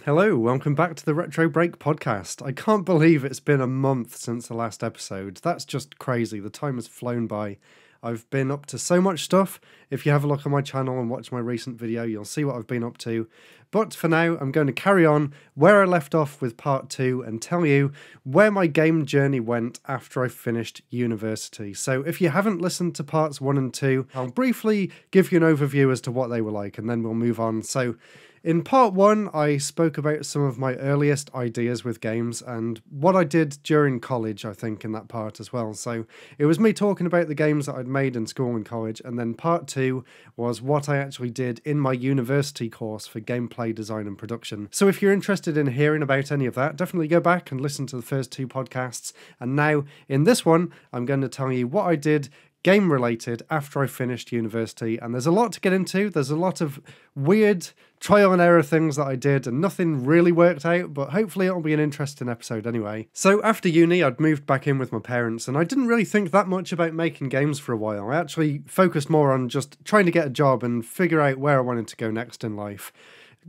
Hello, welcome back to the RetroBreak Podcast. I can't believe it's been a month since the last episode. That's just crazy. The time has flown by. I've been up to so much stuff. If you have a look on my channel and watch my recent video, you'll see what I've been up to. But for now, I'm going to carry on where I left off with part 2 and tell you where my game journey went after I finished university. So if you haven't listened to parts 1 and 2, I'll briefly give you an overview as to what they were like, and then we'll move on. So in part 1, I spoke about some of my earliest ideas with games and what I did during college, I think, in that part as well. So it was me talking about the games that I'd made in school and college, and then part 2 was what I actually did in my university course for gameplay design and production. So if you're interested in hearing about any of that, definitely go back and listen to the first 2 podcasts. And now, in this one, I'm going to tell you what I did game related after I finished university, and there's a lot to get into. There's a lot of weird trial and error things that I did and nothing really worked out, but hopefully it'll be an interesting episode anyway. So after uni, I'd moved back in with my parents, and I didn't really think that much about making games for a while. I actually focused more on just trying to get a job and figure out where I wanted to go next in life.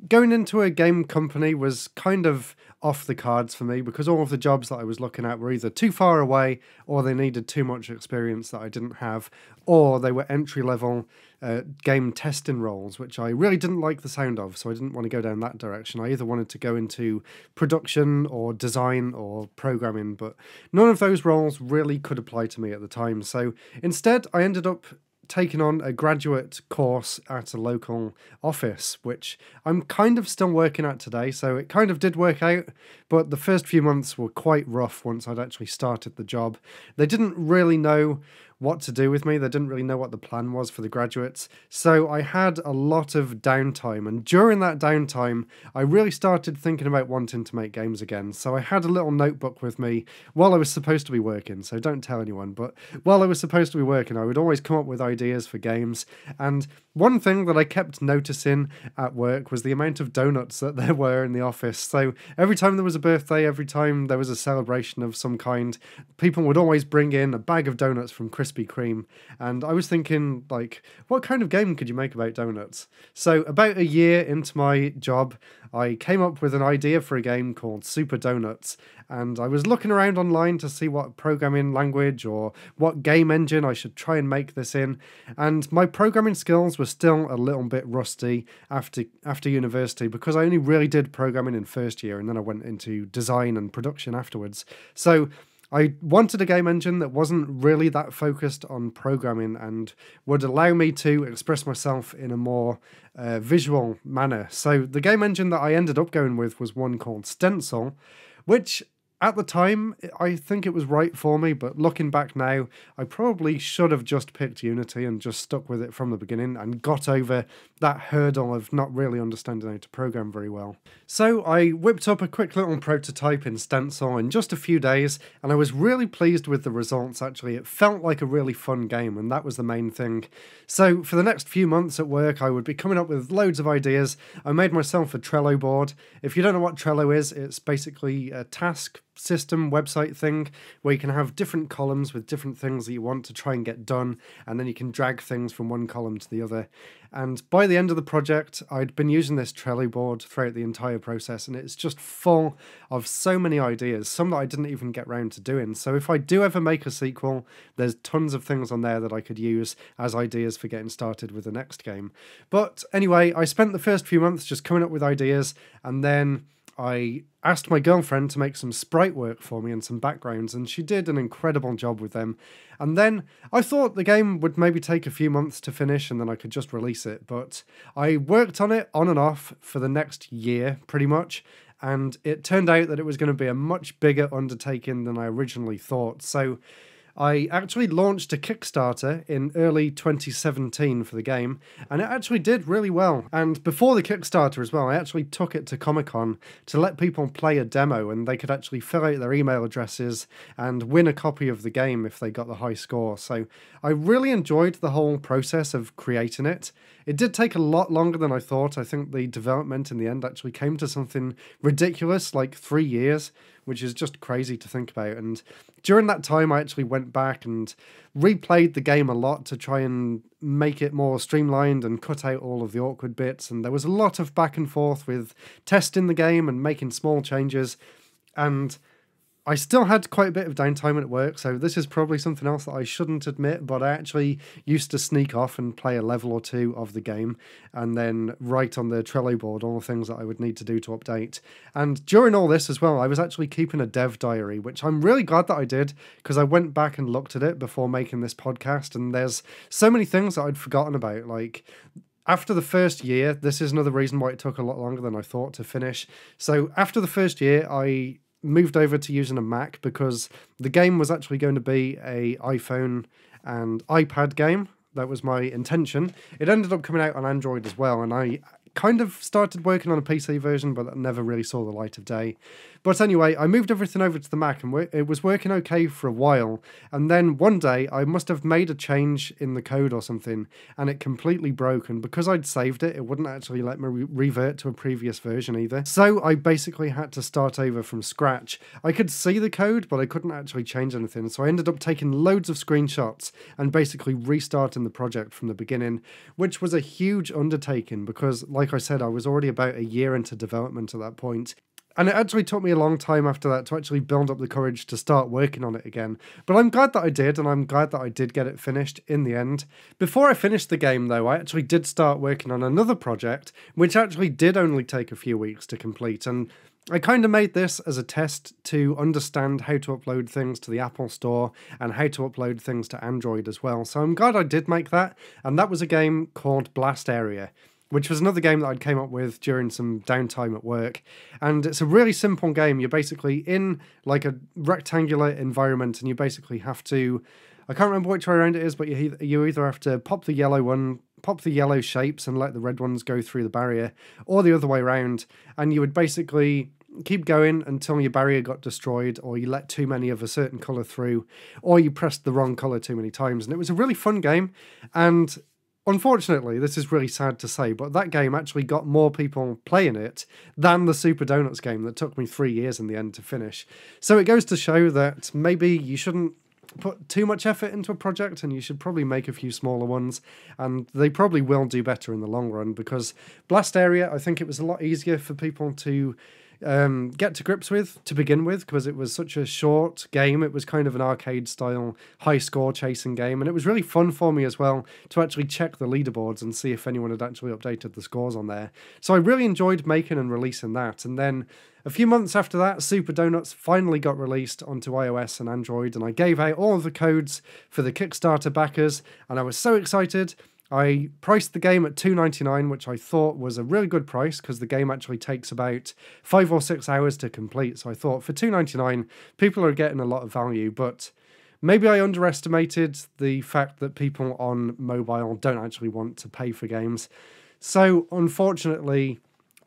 Going into a game company was kind of off the cards for me because all of the jobs that I was looking at were either too far away, or they needed too much experience that I didn't have, or they were entry-level game testing roles, which I really didn't like the sound of, so I didn't want to go down that direction. I either wanted to go into production or design or programming, but none of those roles really could apply to me at the time. So instead, I ended up taken on a graduate course at a local office, which I'm kind of still working at today, so it kind of did work out, but the first few months were quite rough once I'd actually started the job. They didn't really know what to do with me. They didn't really know what the plan was for the graduates, so I had a lot of downtime, and during that downtime I really started thinking about wanting to make games again. So I had a little notebook with me while I was supposed to be working, so don't tell anyone, but while I was supposed to be working, I would always come up with ideas for games. And one thing that I kept noticing at work was the amount of donuts that there were in the office. So every time there was a birthday, every time there was a celebration of some kind, people would always bring in a bag of donuts from Krispy Kreme. And I was thinking, like, what kind of game could you make about donuts? So about a year into my job, I came up with an idea for a game called Super Donuts, and I was looking around online to see what programming language or what game engine I should try and make this in, and my programming skills were still a little bit rusty after university because I only really did programming in first year, and then I went into design and production afterwards. So I wanted a game engine that wasn't really that focused on programming and would allow me to express myself in a more visual manner. So the game engine that I ended up going with was one called Stencil, which at the time, I think it was right for me, but looking back now, I probably should have just picked Unity and just stuck with it from the beginning and got over that hurdle of not really understanding how to program very well. So I whipped up a quick little prototype in Stencil in just a few days, and I was really pleased with the results, actually. It felt like a really fun game, and that was the main thing. So for the next few months at work, I would be coming up with loads of ideas. I made myself a Trello board. If you don't know what Trello is, it's basically a task system website thing where you can have different columns with different things that you want to try and get done, and then you can drag things from one column to the other. And by the end of the project, I'd been using this Trello board throughout the entire process, and it's just full of so many ideas, some that I didn't even get round to doing. So if I do ever make a sequel, there's tons of things on there that I could use as ideas for getting started with the next game. But anyway, I spent the first few months just coming up with ideas, and then I asked my girlfriend to make some sprite work for me and some backgrounds, and she did an incredible job with them. And then I thought the game would maybe take a few months to finish and then I could just release it, but I worked on it on and off for the next year, pretty much, and it turned out that it was going to be a much bigger undertaking than I originally thought. So I actually launched a Kickstarter in early 2017 for the game, and it actually did really well. And before the Kickstarter as well, I actually took it to Comic-Con to let people play a demo, and they could actually fill out their email addresses and win a copy of the game if they got the high score. So I really enjoyed the whole process of creating it. It did take a lot longer than I thought. I think the development in the end actually came to something ridiculous, like 3 years, which is just crazy to think about. And during that time, I actually went back and replayed the game a lot to try and make it more streamlined and cut out all of the awkward bits. And there was a lot of back and forth with testing the game and making small changes. And I still had quite a bit of downtime at work, so this is probably something else that I shouldn't admit, but I actually used to sneak off and play a level or two of the game and then write on the Trello board all the things that I would need to do to update. And during all this as well, I was actually keeping a dev diary, which I'm really glad that I did, because I went back and looked at it before making this podcast, and there's so many things that I'd forgotten about, like after the first year. This is another reason why it took a lot longer than I thought to finish. So after the first year, I moved over to using a Mac because the game was actually going to be a iPhone and iPad game. That was my intention. It ended up coming out on Android as well, and I kind of started working on a PC version, but that never really saw the light of day. But anyway, I moved everything over to the Mac, and it was working okay for a while. And then one day, I must have made a change in the code or something, and it completely broke. And because I'd saved it, it wouldn't actually let me revert to a previous version either. So I basically had to start over from scratch. I could see the code, but I couldn't actually change anything. So I ended up taking loads of screenshots and basically restarting the project from the beginning, which was a huge undertaking because, like I said, I was already about a year into development at that point. And it actually took me a long time after that to actually build up the courage to start working on it again. But I'm glad that I did, and I'm glad that I did get it finished in the end. Before I finished the game, though, I actually did start working on another project, which actually did only take a few weeks to complete. And I kind of made this as a test to understand how to upload things to the Apple Store and how to upload things to Android as well. So I'm glad I did make that, and that was a game called Blast Area, which was another game that I came up with during some downtime at work. And it's a really simple game. You're basically in like a rectangular environment, and you basically have to, I can't remember which way around it is, but you either have to pop the yellow shapes and let the red ones go through the barrier, or the other way around. And you would basically keep going until your barrier got destroyed, or you let too many of a certain colour through, or you pressed the wrong colour too many times. And it was a really fun game. And unfortunately, this is really sad to say, but that game actually got more people playing it than the Super Donuts game that took me 3 years in the end to finish. So it goes to show that maybe you shouldn't put too much effort into a project, and you should probably make a few smaller ones, and they probably will do better in the long run, because Blast Area, I think it was a lot easier for people to get to grips with to begin with, because it was such a short game. It was kind of an arcade style high score chasing game, and it was really fun for me as well to actually check the leaderboards and see if anyone had actually updated the scores on there. So I really enjoyed making and releasing that. And then a few months after that, Super Donuts finally got released onto iOS and Android, and I gave out all of the codes for the Kickstarter backers, and I was so excited. I priced the game at $2.99, which I thought was a really good price because the game actually takes about 5 or 6 hours to complete. So I thought for $2.99, people are getting a lot of value, but maybe I underestimated the fact that people on mobile don't actually want to pay for games. So unfortunately,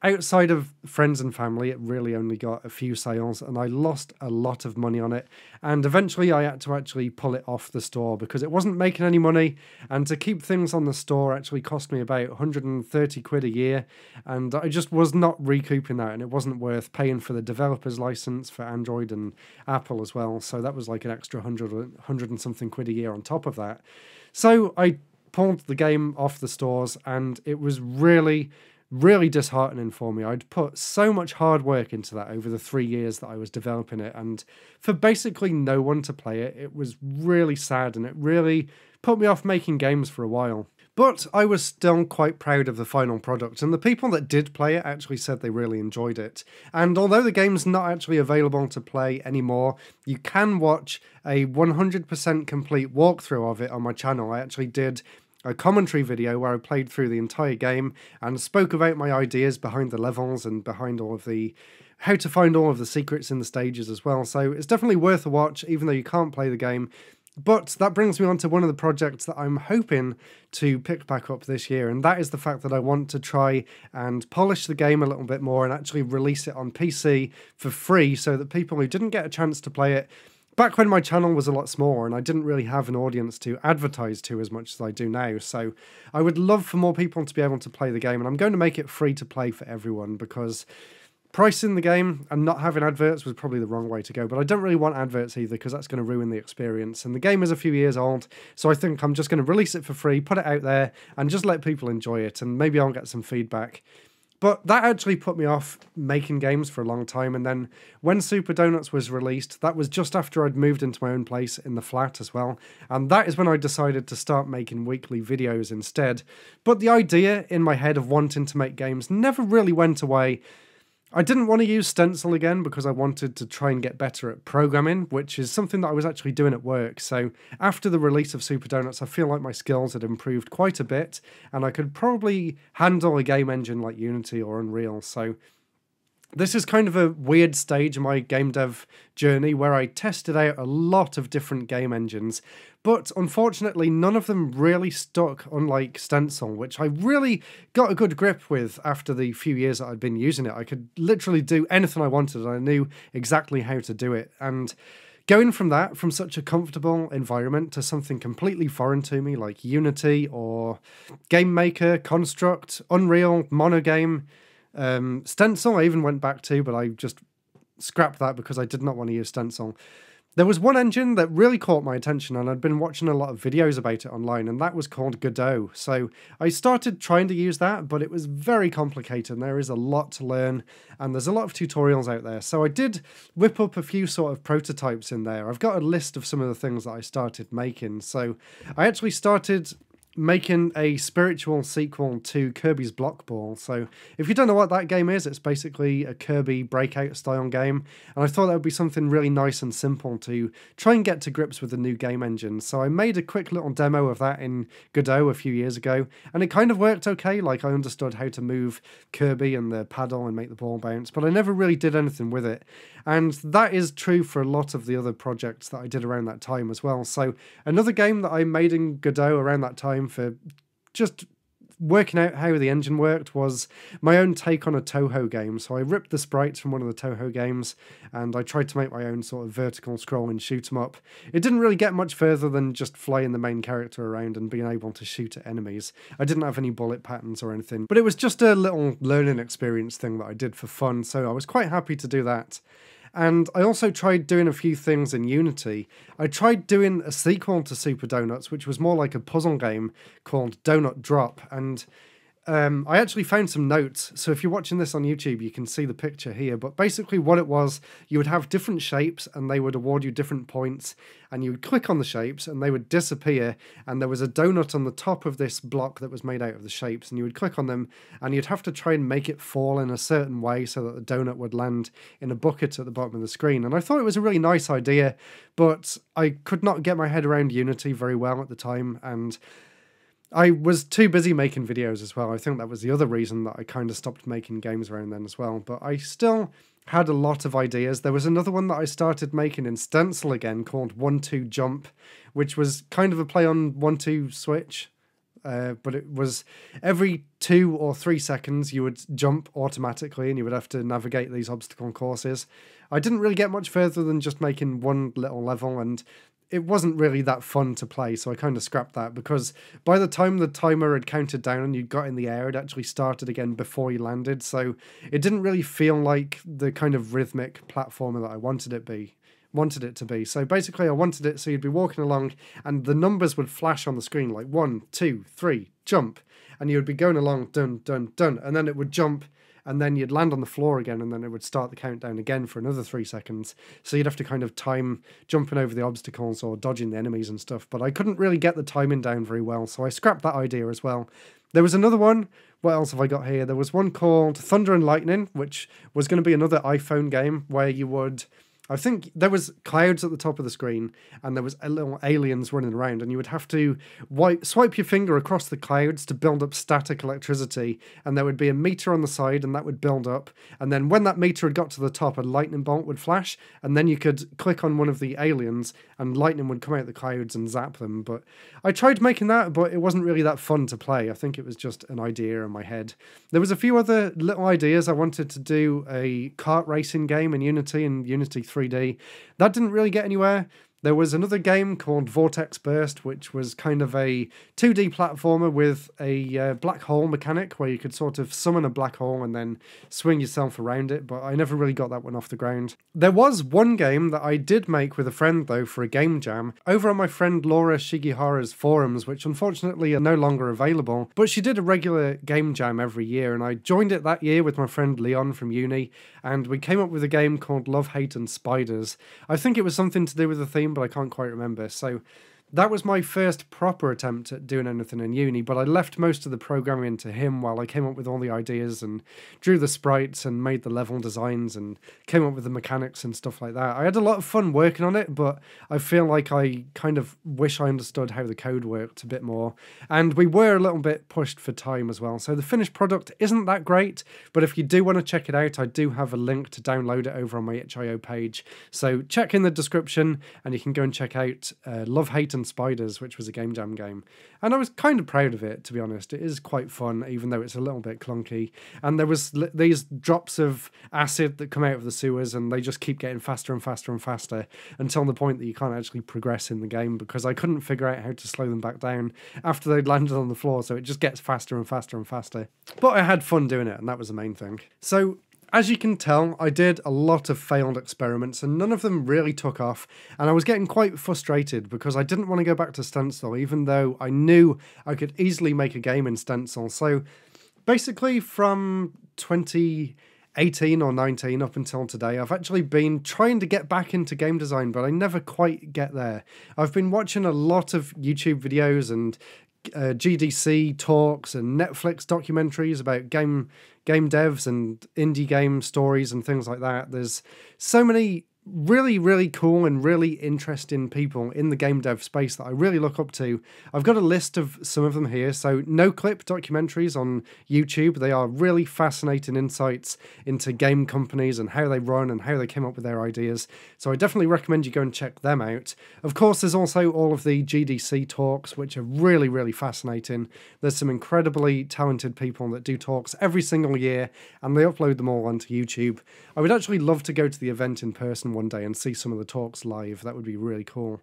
outside of friends and family, it really only got a few sales, and I lost a lot of money on it. And eventually I had to actually pull it off the store because it wasn't making any money. And to keep things on the store actually cost me about 130 quid a year. And I just was not recouping that, and it wasn't worth paying for the developer's license for Android and Apple as well. So that was like an extra 100 and something quid a year on top of that. So I pulled the game off the stores, and it was really disheartening for me. I'd put so much hard work into that over the 3 years that I was developing it, and for basically no one to play it, it was really sad, and it really put me off making games for a while. But I was still quite proud of the final product, and the people that did play it actually said they really enjoyed it. And although the game's not actually available to play anymore, you can watch a 100% complete walkthrough of it on my channel. I actually did a commentary video where I played through the entire game and spoke about my ideas behind the levels and behind all of the how to find all of the secrets in the stages as well. So it's definitely worth a watch, even though you can't play the game. But that brings me on to one of the projects that I'm hoping to pick back up this year, and that is the fact that I want to try and polish the game a little bit more and actually release it on PC for free so that people who didn't get a chance to play it back when my channel was a lot smaller and I didn't really have an audience to advertise to as much as I do now. So I would love for more people to be able to play the game, and I'm going to make it free to play for everyone because Pricing the game and not having adverts was probably the wrong way to go, but I don't really want adverts either because that's going to ruin the experience. And the game is a few years old, so I think I'm just going to release it for free, put it out there, and just let people enjoy it, and maybe I'll get some feedback. But that actually put me off making games for a long time, and then when Super Donuts was released, that was just after I'd moved into my own place in the flat as well, and that is when I decided to start making weekly videos instead. But the idea in my head of wanting to make games never really went away. I didn't want to use Stencil again because I wanted to try and get better at programming, which is something that I was actually doing at work. So after the release of Super Donuts, I feel like my skills had improved quite a bit, and I could probably handle a game engine like Unity or Unreal. So this is kind of a weird stage in my game dev journey where I tested out a lot of different game engines, but unfortunately none of them really stuck, unlike Stencil, which I really got a good grip with after the few years that I'd been using it. I could literally do anything I wanted, and I knew exactly how to do it. And going from that, from such a comfortable environment to something completely foreign to me like Unity or Game Maker, Construct, Unreal, Monogame, Stencil I even went back to, but I just scrapped that because I did not want to use Stencil. There was one engine that really caught my attention, and I'd been watching a lot of videos about it online, and that was called Godot. So I started trying to use that, but it was very complicated, and there is a lot to learn, and there's a lot of tutorials out there. So I did whip up a few sort of prototypes in there. I've got a list of some of the things that I started making. So I actually started making a spiritual sequel to Kirby's Block Ball. So if you don't know what that game is, it's basically a Kirby Breakout style game, and I thought that would be something really nice and simple to try and get to grips with the new game engine. So I made a quick little demo of that in Godot a few years ago, and it kind of worked okay. Like, I understood how to move Kirby and the paddle and make the ball bounce, but I never really did anything with it. And that is true for a lot of the other projects that I did around that time as well. So another game that I made in Godot around that time for just working out how the engine worked was my own take on a Toho game. So I ripped the sprites from one of the Toho games, and I tried to make my own sort of vertical scrolling shoot 'em up. It didn't really get much further than just flying the main character around and being able to shoot at enemies. I didn't have any bullet patterns or anything, but it was just a little learning experience thing that I did for fun, so I was quite happy to do that. And I also tried doing a few things in Unity. I tried doing a sequel to Super Donuts, which was more like a puzzle game called Donut Drop, and I actually found some notes. So if you're watching this on YouTube, you can see the picture here. But basically what it was, you would have different shapes and they would award you different points, and you would click on the shapes and they would disappear, and there was a donut on the top of this block that was made out of the shapes, and you would click on them and you'd have to try and make it fall in a certain way so that the donut would land in a bucket at the bottom of the screen. And I thought it was a really nice idea, but I could not get my head around Unity very well at the time, and I was too busy making videos as well. I think that was the other reason that I kind of stopped making games around then as well. But I still had a lot of ideas. There was another one that I started making in Stencil again called 1-2 Jump, which was kind of a play on 1-2 Switch. But it was every 2 or 3 seconds you would jump automatically, and you would have to navigate these obstacle courses. I didn't really get much further than just making one little level, and it wasn't really that fun to play, so I kind of scrapped that, because by the time the timer had counted down and you got in the air, it actually started again before you landed, so it didn't really feel like the kind of rhythmic platformer that I wanted it to be. So basically I wanted it so you'd be walking along and the numbers would flash on the screen, like 1, 2, 3, jump, and you would be going along, dun, dun, dun, and then it would jump, and then you'd land on the floor again, and then it would start the countdown again for another 3 seconds. So you'd have to kind of time jumping over the obstacles or dodging the enemies and stuff, but I couldn't really get the timing down very well, so I scrapped that idea as well. There was another one. What else have I got here? There was one called Thunder and Lightning, which was going to be another iPhone game where you would... I think there was clouds at the top of the screen, and there was little aliens running around, and you would have to swipe your finger across the clouds to build up static electricity, and there would be a meter on the side, and that would build up, and then when that meter had got to the top, a lightning bolt would flash, and then you could click on one of the aliens, and lightning would come out of the clouds and zap them. But I tried making that, but it wasn't really that fun to play. I think it was just an idea in my head. There was a few other little ideas. I wanted to do a kart racing game in Unity and Unity 3D. That didn't really get anywhere. There was another game called Vortex Burst, which was kind of a 2D platformer with a black hole mechanic where you could sort of summon a black hole and then swing yourself around it, but I never really got that one off the ground. There was one game that I did make with a friend, though, for a game jam, over on my friend Laura Shigihara's forums, which unfortunately are no longer available, but she did a regular game jam every year, and I joined it that year with my friend Leon from uni, and we came up with a game called Love, Hate and Spiders. I think it was something to do with the theme, but I can't quite remember. So that was my first proper attempt at doing anything in uni, but I left most of the programming to him while I came up with all the ideas and drew the sprites and made the level designs and came up with the mechanics and stuff like that. I had a lot of fun working on it, but I feel like I kind of wish I understood how the code worked a bit more. And we were a little bit pushed for time as well. So the finished product isn't that great, but if you do want to check it out, I do have a link to download it over on my itch.io page. So check in the description and you can go and check out Love, Hate and Spiders, which was a game jam game, and I was kind of proud of it, to be honest. It is quite fun, even though it's a little bit clunky, and there was these drops of acid that come out of the sewers, and they just keep getting faster and faster and faster until the point that you can't actually progress in the game, because I couldn't figure out how to slow them back down after they'd landed on the floor, so it just gets faster and faster and faster. But I had fun doing it, and that was the main thing. So as you can tell, I did a lot of failed experiments and none of them really took off, and I was getting quite frustrated because I didn't want to go back to Stencil, even though I knew I could easily make a game in Stencil. So basically from 2018 or 19 up until today, I've actually been trying to get back into game design, but I never quite get there. I've been watching a lot of YouTube videos and GDC talks and Netflix documentaries about game devs and indie game stories and things like that. There's so many really, really cool and really interesting people in the game dev space that I really look up to. I've got a list of some of them here. So no clip documentaries on YouTube. They are really fascinating insights into game companies and how they run and how they came up with their ideas. So I definitely recommend you go and check them out. Of course, there's also all of the GDC talks, which are really, really fascinating. There's some incredibly talented people that do talks every single year, and they upload them all onto YouTube. I would actually love to go to the event in person one day and see some of the talks live. That would be really cool.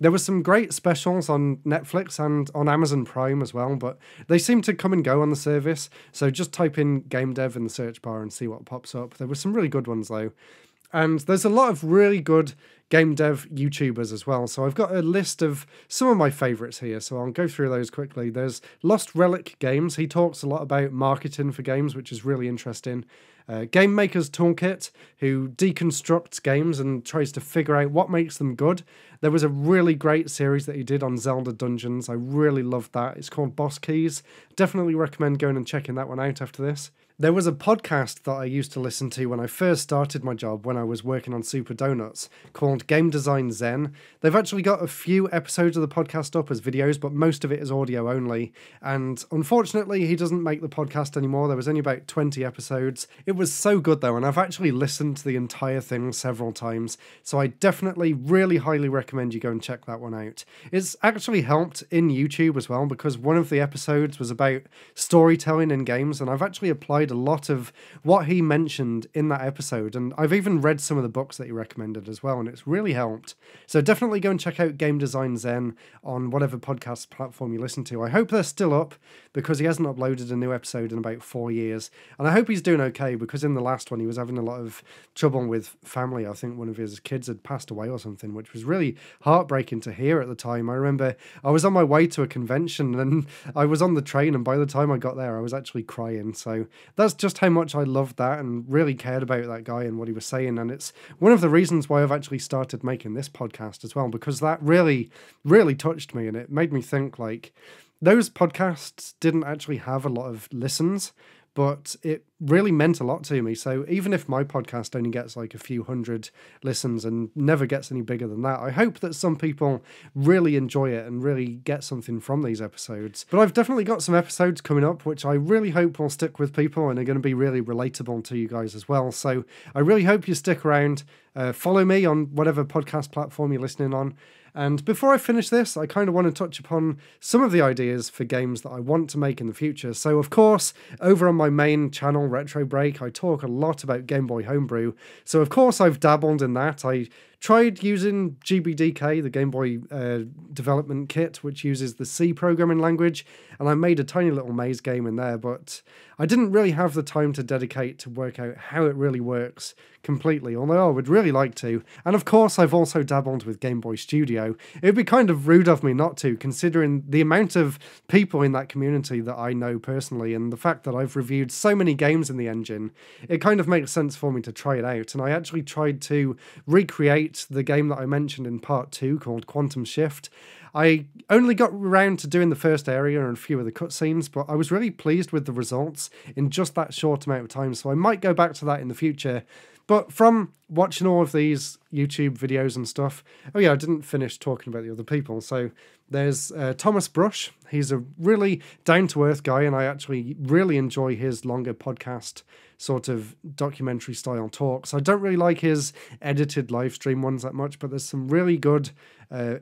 There were some great specials on Netflix and on Amazon Prime as well, but they seem to come and go on the service, so just type in game dev in the search bar and see what pops up. There were some really good ones though. And there's a lot of really good game dev YouTubers as well. So I've got a list of some of my favorites here. So I'll go through those quickly. There's Lost Relic Games. He talks a lot about marketing for games, which is really interesting. Game Maker's Toolkit, who deconstructs games and tries to figure out what makes them good. There was a really great series that he did on Zelda Dungeons. I really loved that. It's called Boss Keys. Definitely recommend going and checking that one out after this. There was a podcast that I used to listen to when I first started my job when I was working on Super Donuts called Game Design Zen. They've actually got a few episodes of the podcast up as videos, but most of it is audio only. And unfortunately, he doesn't make the podcast anymore. There was only about 20 episodes. It was so good though, and I've actually listened to the entire thing several times. So I definitely really highly recommend you go and check that one out. It's actually helped in YouTube as well, because one of the episodes was about storytelling in games, and I've actually applied a lot of what he mentioned in that episode, and I've even read some of the books that he recommended as well, and it's really helped. So definitely go and check out Game Design Zen on whatever podcast platform you listen to. I hope they're still up, because he hasn't uploaded a new episode in about 4 years, and I hope he's doing okay, because in the last one he was having a lot of trouble with family. I think one of his kids had passed away or something, which was really heartbreaking to hear at the time. I remember I was on my way to a convention and I was on the train, and by the time I got there I was actually crying. So that's just how much I loved that and really cared about that guy and what he was saying. And it's one of the reasons why I've actually started making this podcast as well, because that really, really touched me, and it made me think, like, those podcasts didn't actually have a lot of listens, but it really meant a lot to me. So even if my podcast only gets like a few hundred listens and never gets any bigger than that, I hope that some people really enjoy it and really get something from these episodes. But I've definitely got some episodes coming up which I really hope will stick with people and are going to be really relatable to you guys as well. So I really hope you stick around. Follow me on whatever podcast platform you're listening on. And before I finish this, I kind of want to touch upon some of the ideas for games that I want to make in the future. So of course, over on my main channel, RetroBreak, I talk a lot about Game Boy Homebrew. So of course I've dabbled in that. I tried using GBDK, the Game Boy development kit, which uses the C programming language, and I made a tiny little maze game in there, but I didn't really have the time to dedicate to work out how it really works completely, although I would really like to. And of course, I've also dabbled with Game Boy Studio. It would be kind of rude of me not to, considering the amount of people in that community that I know personally, and the fact that I've reviewed so many games in the engine. It kind of makes sense for me to try it out, and I actually tried to recreate the game that I mentioned in part 2 called Quantum Shift. I only got around to doing the first area and a few of the cutscenes, but I was really pleased with the results in just that short amount of time, so I might go back to that in the future. But from watching all of these YouTube videos and stuff, oh yeah, I didn't finish talking about the other people. So there's Thomas Brush. He's a really down-to-earth guy, and I actually really enjoy his longer podcast sort of documentary style talks. I don't really like his edited live stream ones that much, but there's some really good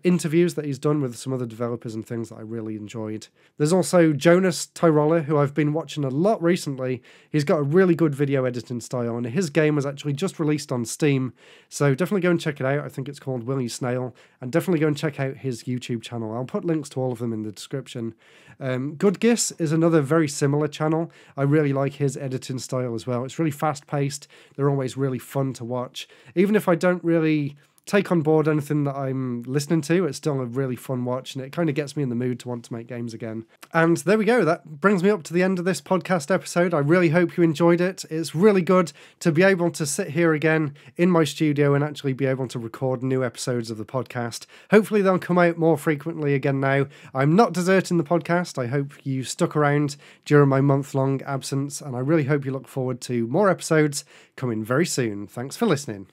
interviews that he's done with some other developers and things that I really enjoyed. There's also Jonas Tyroller, who I've been watching a lot recently. He's got a really good video editing style, and his game was actually just released on Steam, so definitely go and check it out. I think it's called Willy Snail, and definitely go and check out his YouTube channel. I'll put links to all of them in the description. Good Giss is another very similar channel. I really like his editing style as well. It's really fast-paced. They're always really fun to watch. Even if I don't really take on board anything that I'm listening to, it's still a really fun watch, and it kind of gets me in the mood to want to make games again. And there we go. That brings me up to the end of this podcast episode. I really hope you enjoyed it. It's really good to be able to sit here again in my studio and actually be able to record new episodes of the podcast. Hopefully they'll come out more frequently again now. I'm not deserting the podcast. I hope you stuck around during my month-long absence, and I really hope you look forward to more episodes coming very soon. Thanks for listening.